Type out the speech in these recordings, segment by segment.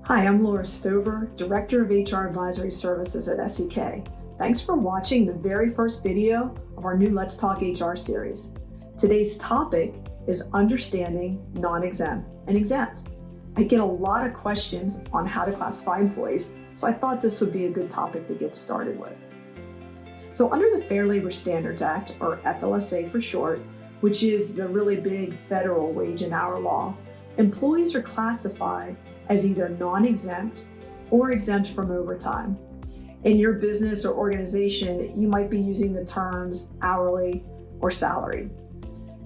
Hi, I'm Laura Stover, Director of HR Advisory Services at SEK. Thanks for watching the very first video of our new Let's Talk HR series. Today's topic is understanding non-exempt and exempt. I get a lot of questions on how to classify employees, so I thought this would be a good topic to get started with. So under the Fair Labor Standards Act, or FLSA for short, which is the really big federal wage and hour law, employees are classified as either non-exempt or exempt from overtime. In your business or organization, you might be using the terms hourly or salaried.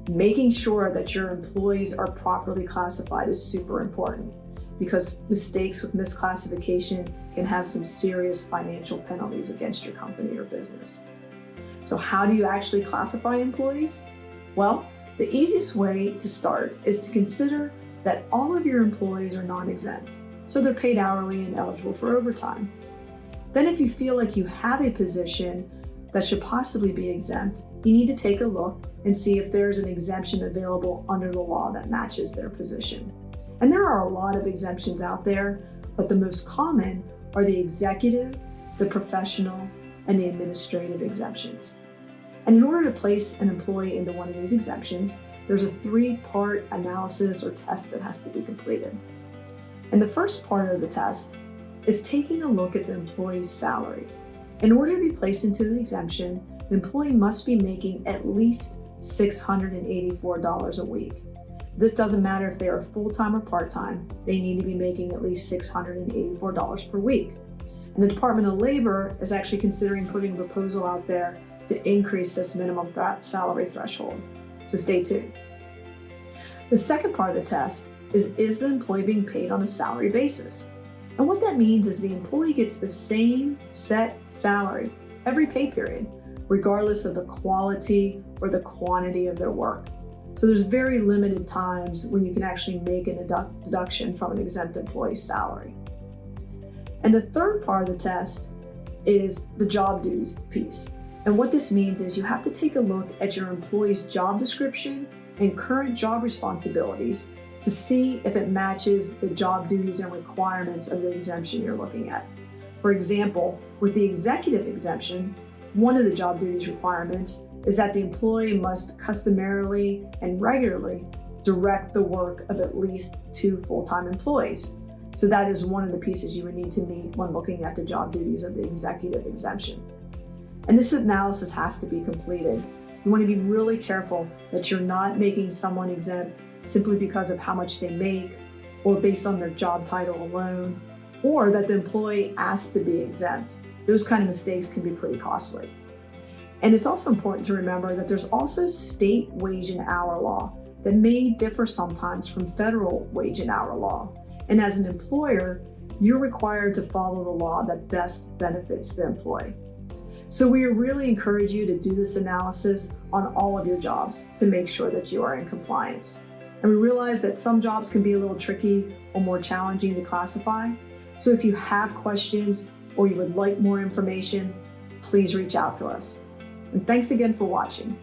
Making sure that your employees are properly classified is super important because mistakes with misclassification can have some serious financial penalties against your company or business. So how do you actually classify employees? Well, the easiest way to start is to consider that all of your employees are non-exempt, so they're paid hourly and eligible for overtime. Then if you feel like you have a position that should possibly be exempt, you need to take a look and see if there's an exemption available under the law that matches their position. And there are a lot of exemptions out there, but the most common are the executive, the professional, and the administrative exemptions. And in order to place an employee into one of these exemptions, there's a three-part analysis or test that has to be completed. And the first part of the test is taking a look at the employee's salary. In order to be placed into the exemption, the employee must be making at least $684 a week. This doesn't matter if they are full-time or part-time, they need to be making at least $684 per week. And the Department of Labor is actually considering putting a proposal out there to increase this minimum salary threshold. So stay tuned. The second part of the test is the employee being paid on a salary basis? And what that means is the employee gets the same set salary every pay period, regardless of the quality or the quantity of their work. So there's very limited times when you can actually make a deduction from an exempt employee's salary. And the third part of the test is the job duties piece. And what this means is you have to take a look at your employee's job description and current job responsibilities to see if it matches the job duties and requirements of the exemption you're looking at. For example, with the executive exemption, one of the job duties requirements is that the employee must customarily and regularly direct the work of at least 2 full-time employees. So that is one of the pieces you would need to meet when looking at the job duties of the executive exemption. And this analysis has to be completed. You want to be really careful that you're not making someone exempt simply because of how much they make or based on their job title alone, or that the employee asked to be exempt. Those kind of mistakes can be pretty costly. And it's also important to remember that there's also state wage and hour law that may differ sometimes from federal wage and hour law. And as an employer, you're required to follow the law that best benefits the employee. So we really encourage you to do this analysis on all of your jobs to make sure that you are in compliance. And we realize that some jobs can be a little tricky or more challenging to classify. So if you have questions or you would like more information, please reach out to us. And thanks again for watching.